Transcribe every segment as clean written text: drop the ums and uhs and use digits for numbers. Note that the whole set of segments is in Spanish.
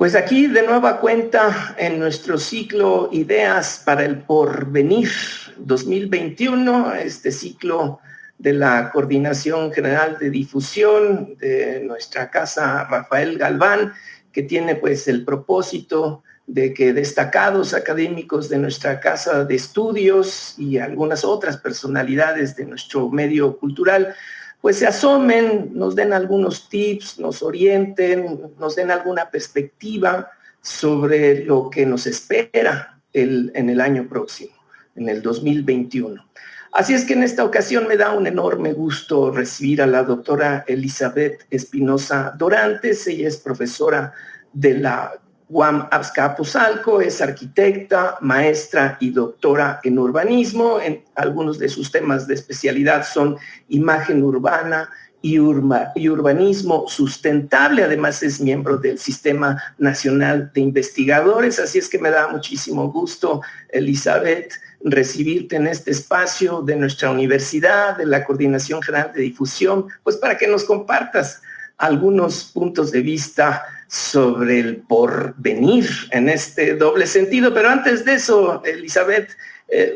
Pues aquí de nueva cuenta en nuestro ciclo Ideas para el Porvenir 2021, este ciclo de la Coordinación General de Difusión de nuestra casa Rafael Galván, que tiene pues el propósito de que destacados académicos de nuestra casa de estudios y algunas otras personalidades de nuestro medio cultural pues se asomen, nos den algunos tips, nos orienten, nos den alguna perspectiva sobre lo que nos espera en el año próximo, en el 2021. Así es que en esta ocasión me da un enorme gusto recibir a la doctora Elizabeth Espinosa Dorantes. Ella es profesora de la UAM Azcapotzalco, es arquitecta, maestra y doctora en urbanismo. Algunos de sus temas de especialidad son imagen urbana y urbanismo sustentable. Además es miembro del Sistema Nacional de Investigadores. Así es que me da muchísimo gusto, Elizabeth, recibirte en este espacio de nuestra universidad, de la Coordinación General de Difusión, pues para que nos compartas algunos puntos de vista sobre el porvenir en este doble sentido. Pero antes de eso, Elizabeth,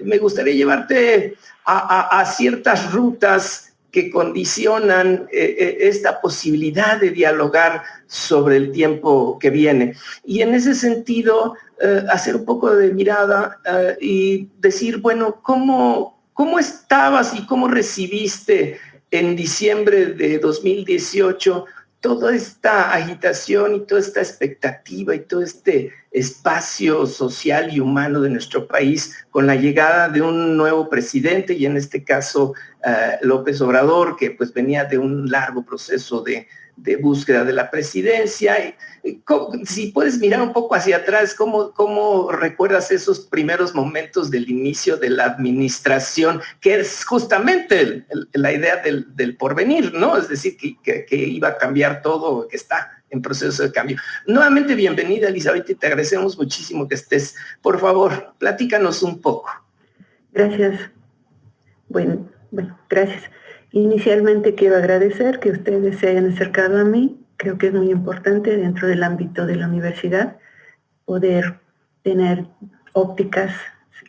me gustaría llevarte a ciertas rutas que condicionan esta posibilidad de dialogar sobre el tiempo que viene. Y en ese sentido, hacer un poco de mirada y decir, bueno, ¿cómo estabas y cómo recibiste en diciembre de 2018 toda esta agitación y toda esta expectativa y todo este espacio social y humano de nuestro país con la llegada de un nuevo presidente, y en este caso López Obrador, que pues venía de un largo proceso de búsqueda de la presidencia? Si puedes mirar un poco hacia atrás, ¿cómo recuerdas esos primeros momentos del inicio de la administración, que es justamente la idea del porvenir, ¿no? Es decir, que iba a cambiar todo, que está en proceso de cambio. Nuevamente, bienvenida, Elizabeth, y te agradecemos muchísimo que estés. Por favor, platícanos un poco. Gracias. Bueno, gracias. Inicialmente quiero agradecer que ustedes se hayan acercado a mí. Creo que es muy importante dentro del ámbito de la universidad poder tener ópticas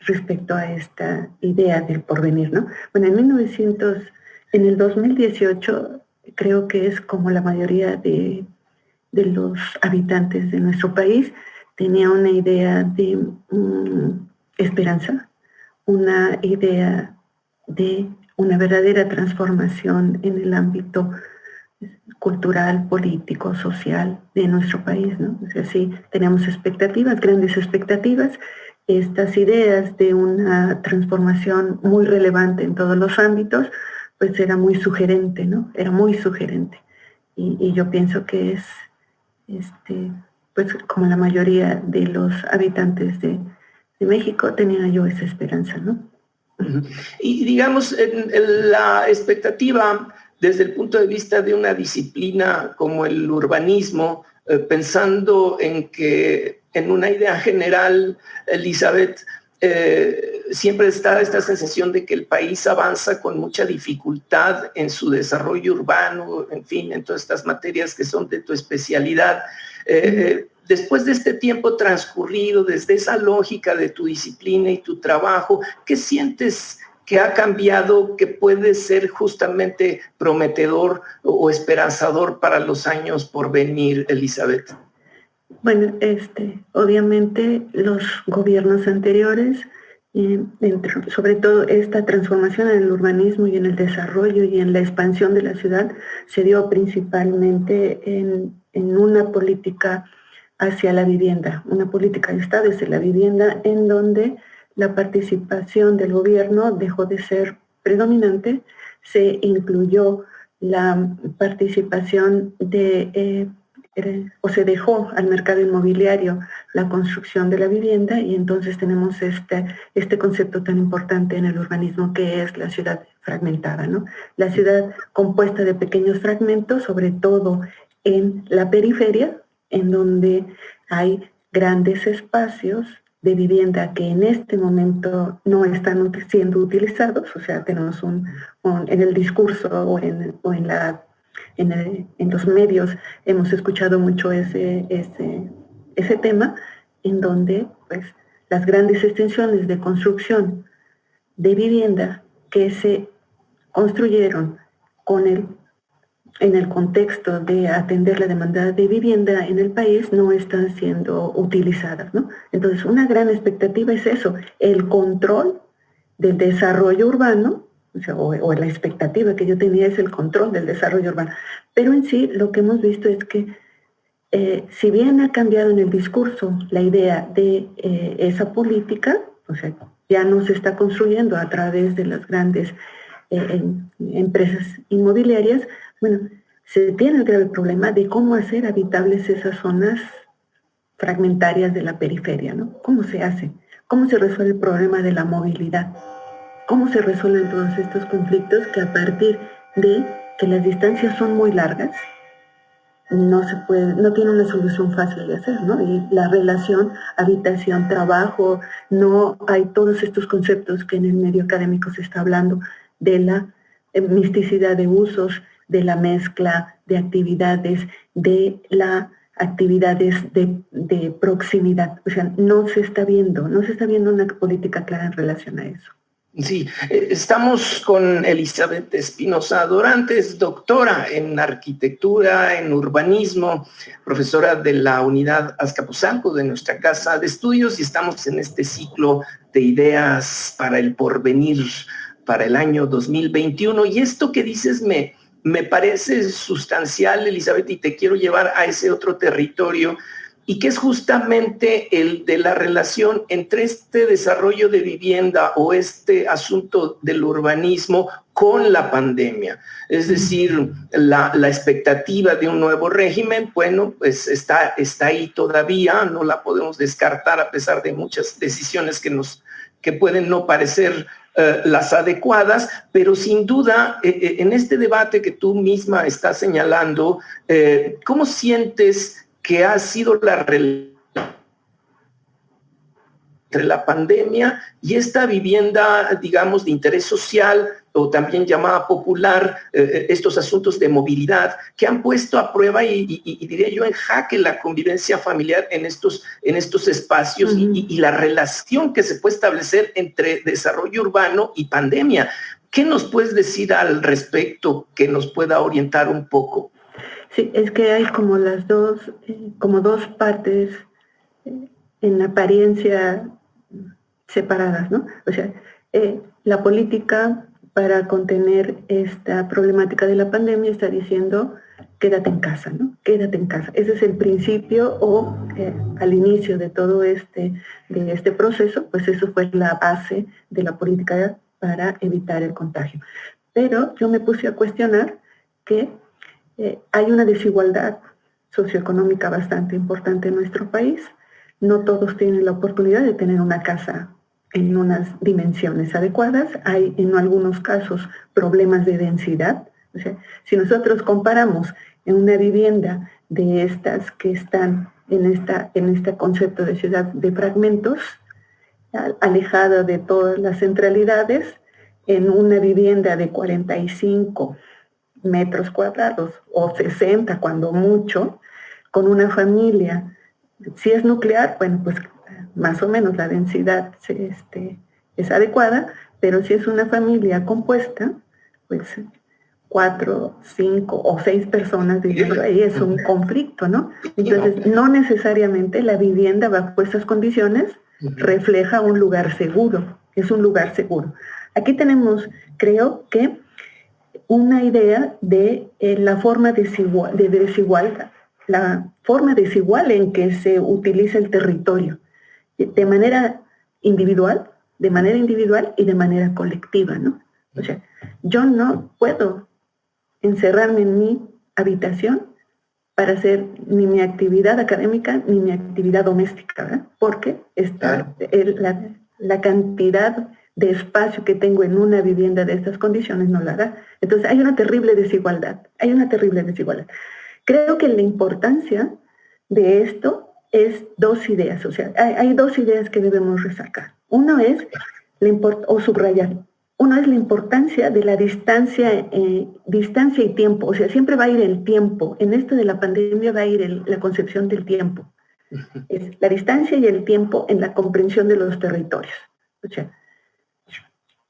respecto a esta idea del porvenir, ¿no? Bueno, en el 2018, creo que es como la mayoría de los habitantes de nuestro país, tenía una idea de esperanza, una idea de una verdadera transformación en el ámbito cultural, político, social de nuestro país, ¿no? O sea, sí, teníamos expectativas, grandes expectativas, estas ideas de una transformación muy relevante en todos los ámbitos, pues era muy sugerente, ¿no? Era muy sugerente. Y yo pienso que es, pues como la mayoría de los habitantes de México, tenía yo esa esperanza, ¿no? Y digamos, en la expectativa desde el punto de vista de una disciplina como el urbanismo, pensando en que en una idea general, Elizabeth, siempre está esta sensación de que el país avanza con mucha dificultad en su desarrollo urbano, en fin, en todas estas materias que son de tu especialidad. Después de este tiempo transcurrido, desde esa lógica de tu disciplina y tu trabajo, ¿qué sientes que ha cambiado, que puede ser justamente prometedor o esperanzador para los años por venir, Elizabeth? Bueno, obviamente los gobiernos anteriores, sobre todo esta transformación en el urbanismo y en el desarrollo y en la expansión de la ciudad, se dio principalmente en una política hacia la vivienda, una política de Estado hacia la vivienda, en donde la participación del gobierno dejó de ser predominante, se incluyó la participación o se dejó al mercado inmobiliario la construcción de la vivienda, y entonces tenemos este concepto tan importante en el urbanismo, que es la ciudad fragmentada, ¿no? La ciudad compuesta de pequeños fragmentos, sobre todo en la periferia, en donde hay grandes espacios de vivienda que en este momento no están siendo utilizados. O sea, tenemos en el discurso o en los medios hemos escuchado mucho ese ese tema, en donde pues, las grandes extensiones de construcción de vivienda que se construyeron en el contexto de atender la demanda de vivienda en el país no están siendo utilizadas, ¿no? Entonces, una gran expectativa es eso, el control del desarrollo urbano, o la expectativa que yo tenía es el control del desarrollo urbano. Pero en sí, lo que hemos visto es que si bien ha cambiado en el discurso la idea de esa política, o sea, ya no se está construyendo a través de las grandes empresas inmobiliarias, bueno, se tiene el grave problema de cómo hacer habitables esas zonas fragmentarias de la periferia, ¿no? ¿Cómo se hace? ¿Cómo se resuelve el problema de la movilidad? ¿Cómo se resuelven todos estos conflictos que a partir de que las distancias son muy largas, no tiene una solución fácil de hacer, ¿no? Y la relación habitación-trabajo, no hay todos estos conceptos que en el medio académico se está hablando de la misticidad de usos, de la mezcla de actividades, de las actividades de proximidad. O sea, no se está viendo una política clara en relación a eso. Sí, estamos con Elizabeth Espinosa Dorantes, doctora en arquitectura, en urbanismo, profesora de la unidad Azcapotzalco de nuestra casa de estudios, y estamos en este ciclo de ideas para el porvenir para el año 2021. Y esto que dices me parece sustancial, Elizabeth, y te quiero llevar a ese otro territorio, y que es justamente el de la relación entre este desarrollo de vivienda o este asunto del urbanismo con la pandemia. Es decir, la expectativa de un nuevo régimen, bueno, pues está ahí todavía, no la podemos descartar a pesar de muchas decisiones que pueden no parecer las adecuadas, pero sin duda en este debate que tú misma estás señalando, ¿cómo sientes que ha sido la relación entre la pandemia y esta vivienda, digamos, de interés social o también llamada popular, estos asuntos de movilidad que han puesto a prueba y diría yo en jaque la convivencia familiar en estos espacios y la relación que se puede establecer entre desarrollo urbano y pandemia? ¿Qué nos puedes decir al respecto que nos pueda orientar un poco? Sí, es que hay como dos partes en apariencia separadas, ¿no? O sea, la política para contener esta problemática de la pandemia está diciendo quédate en casa, ¿no? Quédate en casa. Ese es el principio o al inicio de todo este proceso, pues eso fue la base de la política para evitar el contagio. Pero yo me puse a cuestionar que hay una desigualdad socioeconómica bastante importante en nuestro país. No todos tienen la oportunidad de tener una casa en unas dimensiones adecuadas. Hay en algunos casos problemas de densidad. O sea, si nosotros comparamos en una vivienda de estas que están en este concepto de ciudad de fragmentos, alejada de todas las centralidades, en una vivienda de 45 metros cuadrados o 60 cuando mucho, con una familia, si es nuclear, bueno, pues más o menos la densidad es adecuada, pero si es una familia compuesta, pues 4, 5 o 6 personas viviendo ahí es un conflicto, ¿no? Entonces, no necesariamente la vivienda bajo estas condiciones refleja un lugar seguro, es un lugar seguro. Aquí tenemos, creo que, una idea de la forma desigual en que se utiliza el territorio, de manera individual y de manera colectiva, ¿no? O sea, yo no puedo encerrarme en mi habitación para hacer ni mi actividad académica ni mi actividad doméstica, ¿verdad? Porque la cantidad de espacio que tengo en una vivienda de estas condiciones no la da. Entonces hay una terrible desigualdad, Creo que la importancia de esto es dos ideas, o sea, hay dos ideas que debemos resaltar. Uno es, subrayar, uno es la importancia de la distancia y tiempo, o sea, siempre va a ir el tiempo, en esto de la pandemia va a ir la concepción del tiempo. Es la distancia y el tiempo en la comprensión de los territorios. O sea,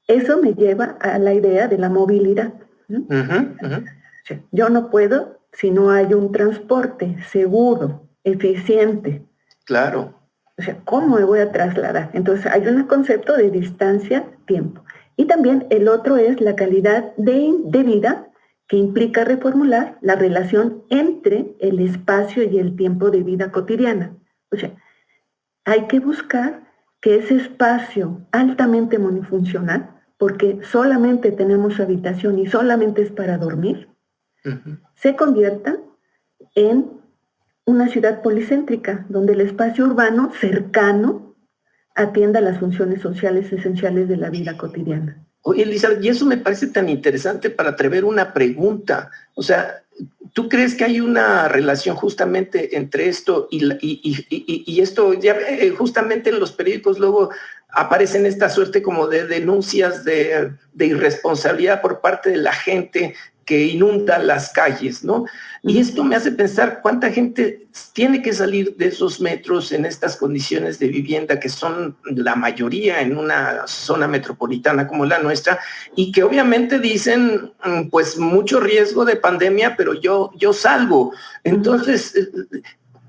eso me lleva a la idea de la movilidad, ¿no? O sea, yo no puedo si no hay un transporte seguro, eficiente. Claro. O sea, ¿cómo me voy a trasladar? Entonces, hay un concepto de distancia, tiempo. Y también el otro es la calidad de vida, que implica reformular la relación entre el espacio y el tiempo de vida cotidiana. O sea, hay que buscar que ese espacio altamente monofuncional, porque solamente tenemos habitación y solamente es para dormir, se convierta en una ciudad policéntrica, donde el espacio urbano cercano atienda las funciones sociales esenciales de la vida cotidiana. Oye, Elizabeth, y eso me parece tan interesante para atrever una pregunta. O sea, ¿tú crees que hay una relación justamente entre esto y esto? Ya justamente en los periódicos luego aparecen esta suerte como de denuncias de irresponsabilidad por parte de la gente que inunda las calles, ¿no? Y esto me hace pensar cuánta gente tiene que salir de esos metros en estas condiciones de vivienda que son la mayoría en una zona metropolitana como la nuestra y que obviamente dicen, pues mucho riesgo de pandemia, pero yo salgo. Entonces,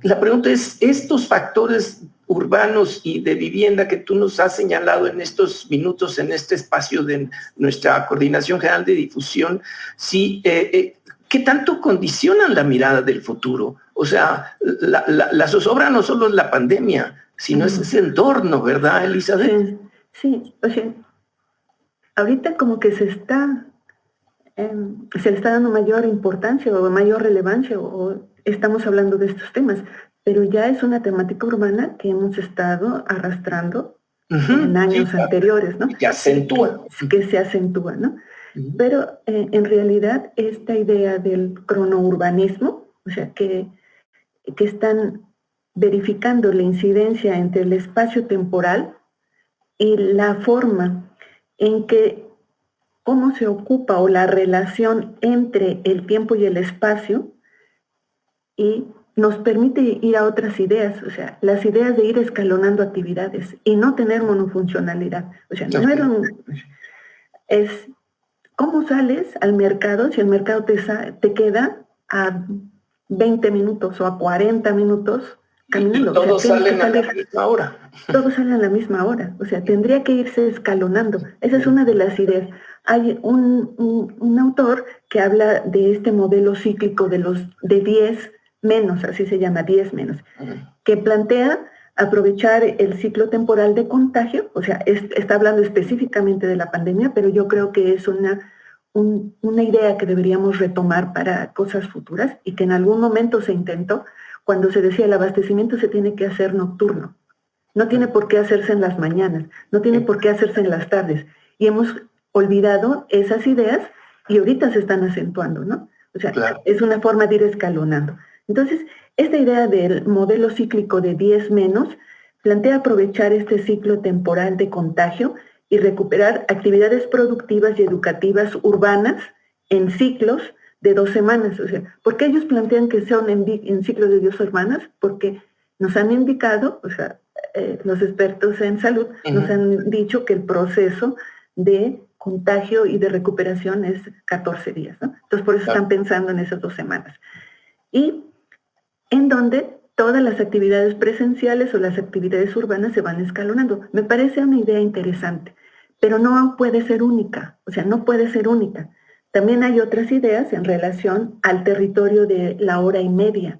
la pregunta es, estos factores urbanos y de vivienda que tú nos has señalado en estos minutos, en este espacio de nuestra Coordinación General de Difusión, sí, ¿qué tanto condicionan la mirada del futuro? O sea, la zozobra no solo es la pandemia, sino es ese entorno, ¿verdad, Elizabeth? Sí, o sea, ahorita como que se le está dando mayor importancia o mayor relevancia o estamos hablando de estos temas, pero ya es una temática urbana que hemos estado arrastrando en años anteriores, ¿no? Que acentúa. Que se acentúa, ¿no? Pero en realidad esta idea del cronourbanismo, o sea, que están verificando la incidencia entre el espacio temporal y la forma en que cómo se ocupa o la relación entre el tiempo y el espacio, y nos permite ir a otras ideas, o sea, las ideas de ir escalonando actividades y no tener monofuncionalidad. O sea, es cómo sales al mercado si el mercado te queda a 20 minutos o a 40 minutos caminando. Y todos salen a la misma hora. Todos salen a la misma hora, o sea, tendría que irse escalonando. Esa es una de las ideas. Hay un autor que habla de este modelo cíclico de 10 menos, así se llama, 10 menos, que plantea aprovechar el ciclo temporal de contagio, o sea, está hablando específicamente de la pandemia, pero yo creo que es una idea que deberíamos retomar para cosas futuras y que en algún momento se intentó cuando se decía el abastecimiento se tiene que hacer nocturno. No tiene por qué hacerse en las mañanas, no tiene por qué hacerse en las tardes. Y hemos olvidado esas ideas y ahorita se están acentuando, ¿no? O sea, es una forma de ir escalonando. Entonces, esta idea del modelo cíclico de 10 menos plantea aprovechar este ciclo temporal de contagio y recuperar actividades productivas y educativas urbanas en ciclos de 2 semanas. O sea, ¿por qué ellos plantean que sean en ciclos de 2 semanas? Porque nos han indicado, o sea, los expertos en salud nos han dicho que el proceso de contagio y de recuperación es 14 días, ¿no? Entonces, por eso están pensando en esas 2 semanas. Y en donde todas las actividades presenciales o las actividades urbanas se van escalonando. Me parece una idea interesante, pero no puede ser única, o sea, no puede ser única. También hay otras ideas en relación al territorio de la hora y media,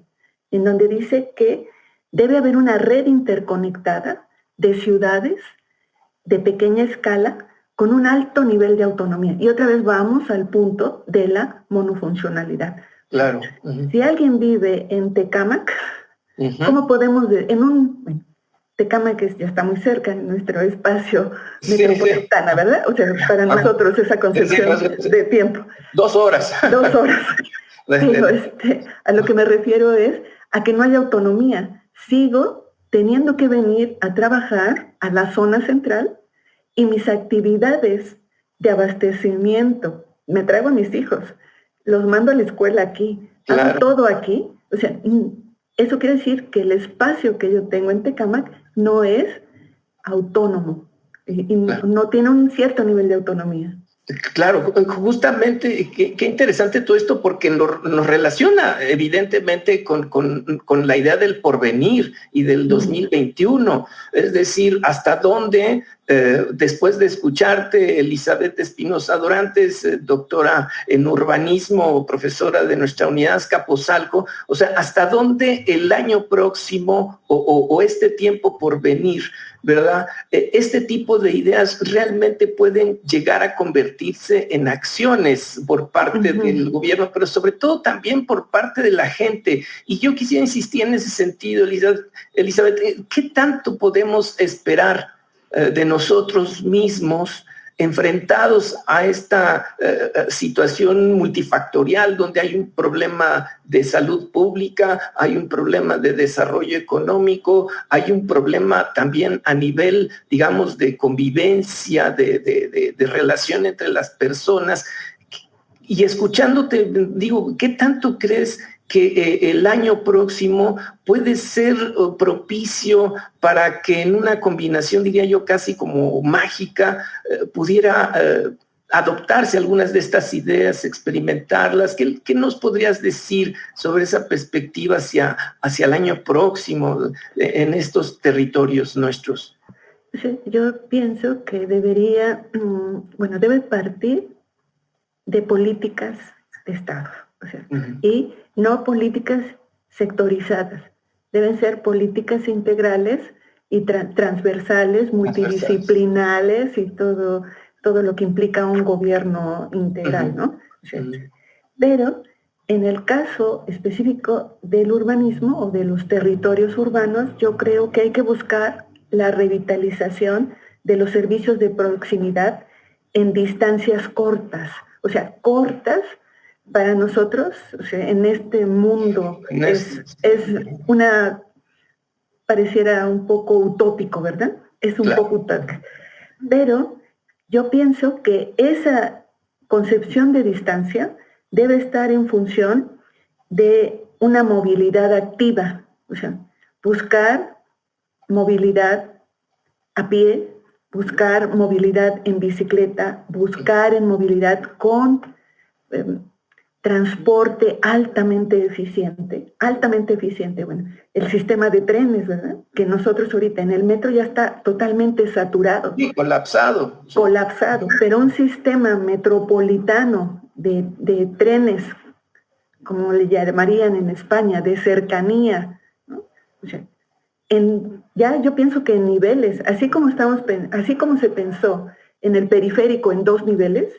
en donde dice que debe haber una red interconectada de ciudades de pequeña escala con un alto nivel de autonomía. Y otra vez vamos al punto de la monofuncionalidad. Claro. Si alguien vive en Tecámac, ¿cómo podemos, Tecámac ya está muy cerca en nuestro espacio metropolitano, ¿verdad? O sea, para nosotros esa concepción de tiempo. 2 horas. 2 horas. Pero a lo que me refiero es a que no hay autonomía. Sigo teniendo que venir a trabajar a la zona central y mis actividades de abastecimiento, me traigo a mis hijos, los mando a la escuela aquí, hago todo aquí, o sea, eso quiere decir que el espacio que yo tengo en Tecámac no es autónomo y Claro. no tiene un cierto nivel de autonomía. Claro, justamente, qué interesante todo esto porque nos relaciona evidentemente con la idea del porvenir y del 2021, es decir, hasta dónde, después de escucharte, Elizabeth Espinosa Dorantes, doctora en urbanismo, profesora de nuestra unidad Azcapotzalco, o sea, hasta dónde el año próximo o este tiempo por venir, ¿verdad? Este tipo de ideas realmente pueden llegar a convertirse en acciones por parte del gobierno, pero sobre todo también por parte de la gente. Y yo quisiera insistir en ese sentido, Elizabeth, ¿qué tanto podemos esperar de nosotros mismos enfrentados a esta situación multifactorial donde hay un problema de salud pública, hay un problema de desarrollo económico, hay un problema también a nivel, digamos, de convivencia, de relación entre las personas? Y escuchándote, digo, ¿qué tanto crees que el año próximo puede ser propicio para que en una combinación, diría yo, casi como mágica, pudiera adoptarse algunas de estas ideas, experimentarlas? ¿Qué nos podrías decir sobre esa perspectiva hacia el año próximo en estos territorios nuestros? Sí, yo pienso que debe partir de políticas de Estado, o sea, y no políticas sectorizadas. Deben ser políticas integrales y transversales, multidisciplinares y todo lo que implica un gobierno integral, ¿no? O sea, pero en el caso específico del urbanismo o de los territorios urbanos, yo creo que hay que buscar la revitalización de los servicios de proximidad en distancias cortas, o sea, cortas para nosotros, o sea, en este mundo es pareciera un poco utópico, ¿verdad? Es un poco utópico. Pero yo pienso que esa concepción de distancia debe estar en función de una movilidad activa, o sea, buscar movilidad a pie, buscar movilidad en bicicleta, buscar en movilidad con transporte altamente eficiente, bueno, el sistema de trenes, ¿verdad? Que nosotros ahorita en el metro ya está totalmente saturado. Sí, colapsado. Colapsado, pero un sistema metropolitano de trenes, como le llamarían en España, de cercanía, ¿no? O sea, ya yo pienso que en niveles, así como se pensó en el periférico en 2 niveles,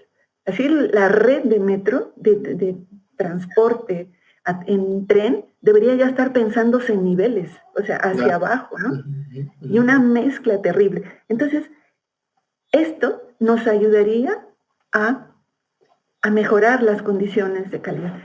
así la red de metro, de transporte en tren, debería ya estar pensándose en niveles, o sea, hacia abajo, ¿no? Y una mezcla terrible. Entonces, esto nos ayudaría a mejorar las condiciones de calidad.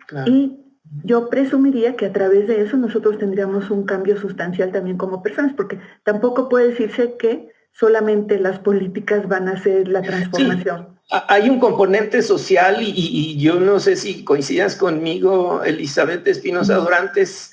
Claro. Y yo presumiría que a través de eso nosotros tendríamos un cambio sustancial también como personas, porque tampoco puede decirse que solamente las políticas van a hacer la transformación. Sí, hay un componente social y yo no sé si coincidas conmigo, Elizabeth Espinosa Dorantes,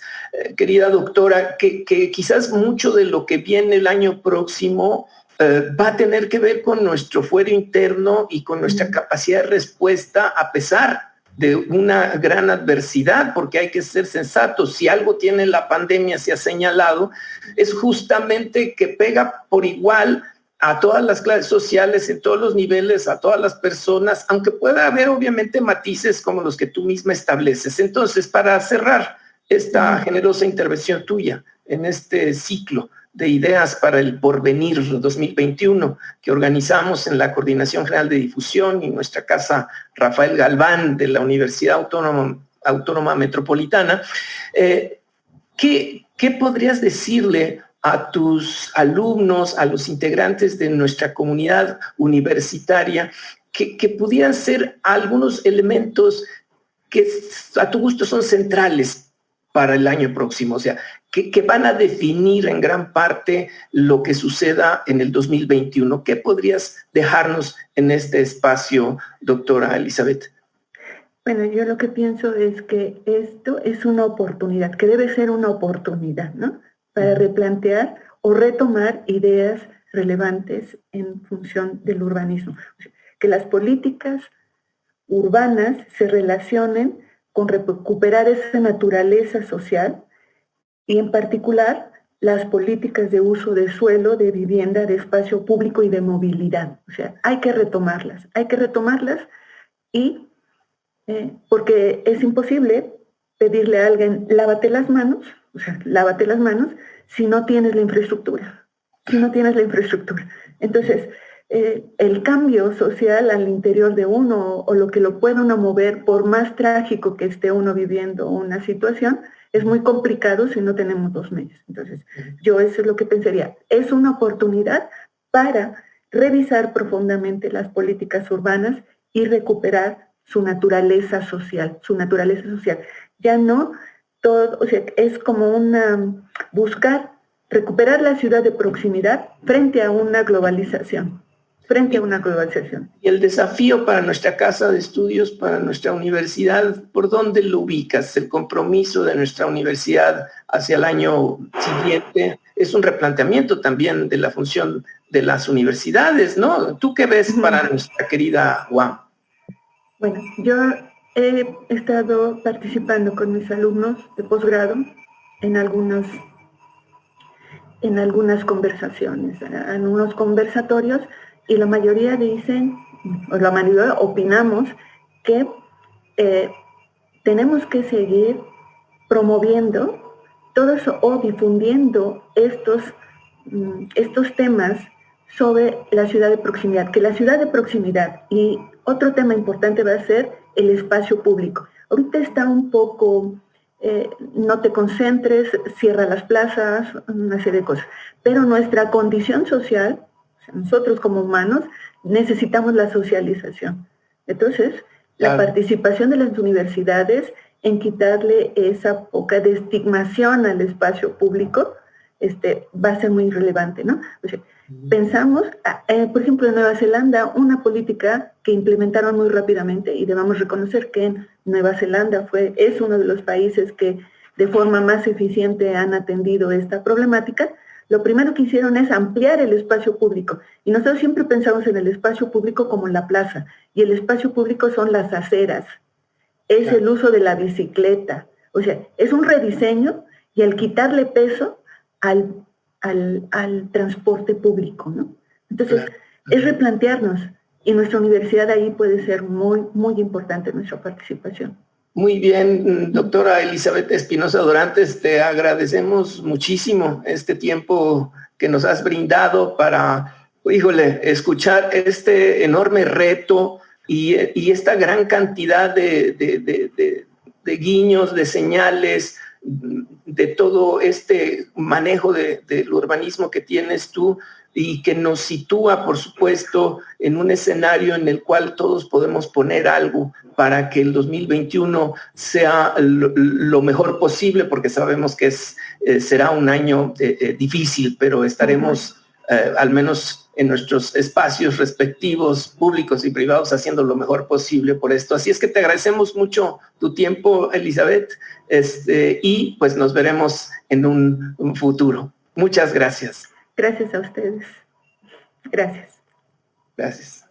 querida doctora, que quizás mucho de lo que viene el año próximo va a tener que ver con nuestro fuero interno y con nuestra capacidad de respuesta a pesar de una gran adversidad, porque hay que ser sensatos. Si algo tiene la pandemia, se ha señalado, es justamente que pega por igual a todas las clases sociales, en todos los niveles, a todas las personas, aunque pueda haber obviamente matices como los que tú misma estableces. Entonces, para cerrar esta generosa intervención tuya en este ciclo de ideas para el porvenir 2021 que organizamos en la Coordinación General de Difusión y nuestra casa Rafael Galván de la Universidad Autónoma Metropolitana, ¿qué podrías decirle a tus alumnos, a los integrantes de nuestra comunidad universitaria, que pudieran ser algunos elementos que a tu gusto son centrales para el año próximo? O sea, que van a definir en gran parte lo que suceda en el 2021. ¿Qué podrías dejarnos en este espacio, doctora Elizabeth? Bueno, yo lo que pienso es que esto es una oportunidad, que debe ser una oportunidad, ¿no? Para replantear o retomar ideas relevantes en función del urbanismo. O sea, que las políticas urbanas se relacionen con recuperar esa naturaleza social y en particular las políticas de uso de suelo, de vivienda, de espacio público y de movilidad. O sea, hay que retomarlas y porque es imposible pedirle a alguien, lávate las manos, o sea, lávate las manos, si no tienes la infraestructura, Entonces, el cambio social al interior de uno o lo que lo pueda uno mover, por más trágico que esté uno viviendo una situación, es muy complicado si no tenemos los medios. Entonces, yo eso es lo que pensaría. Es una oportunidad para revisar profundamente las políticas urbanas y recuperar su naturaleza social. Ya no todo, o sea, es como recuperar la ciudad de proximidad frente a una globalización. Y el desafío para nuestra casa de estudios, para nuestra universidad, ¿por dónde lo ubicas? El compromiso de nuestra universidad hacia el año siguiente es un replanteamiento también de la función de las universidades, ¿no? ¿Tú qué ves para nuestra querida UAM? Bueno, yo he estado participando con mis alumnos de posgrado en algunas conversaciones, en unos conversatorios, y la mayoría opinamos que tenemos que seguir promoviendo todo eso o difundiendo estos temas sobre la ciudad de proximidad, que la ciudad de proximidad, y otro tema importante va a ser el espacio público. Ahorita está un poco, no te concentres, cierra las plazas, una serie de cosas, pero nuestra condición social, o sea, nosotros como humanos, necesitamos la socialización. Entonces, la participación de las universidades en quitarle esa poca de estigmación al espacio público, va a ser muy relevante, ¿no? O sea, pensamos, por ejemplo, en Nueva Zelanda, una política que implementaron muy rápidamente, y debemos reconocer que en Nueva Zelanda es uno de los países que de forma más eficiente han atendido esta problemática. Lo primero que hicieron es ampliar el espacio público, y nosotros siempre pensamos en el espacio público como la plaza, y el espacio público son las aceras, es el uso de la bicicleta, o sea, es un rediseño, y al quitarle peso al transporte público, ¿no? Entonces, es replantearnos, y nuestra universidad ahí puede ser muy, muy importante nuestra participación. Muy bien, doctora Elizabeth Espinosa Dorantes, te agradecemos muchísimo este tiempo que nos has brindado para, escuchar este enorme reto y esta gran cantidad de guiños, de señales, de todo este manejo del urbanismo que tienes tú y que nos sitúa, por supuesto, en un escenario en el cual todos podemos poner algo para que el 2021 sea lo mejor posible, porque sabemos que será un año difícil, pero estaremos al menos en nuestros espacios respectivos, públicos y privados, haciendo lo mejor posible por esto. Así es que te agradecemos mucho tu tiempo, Elizabeth, y pues nos veremos en un futuro. Muchas gracias. Gracias a ustedes. Gracias. Gracias.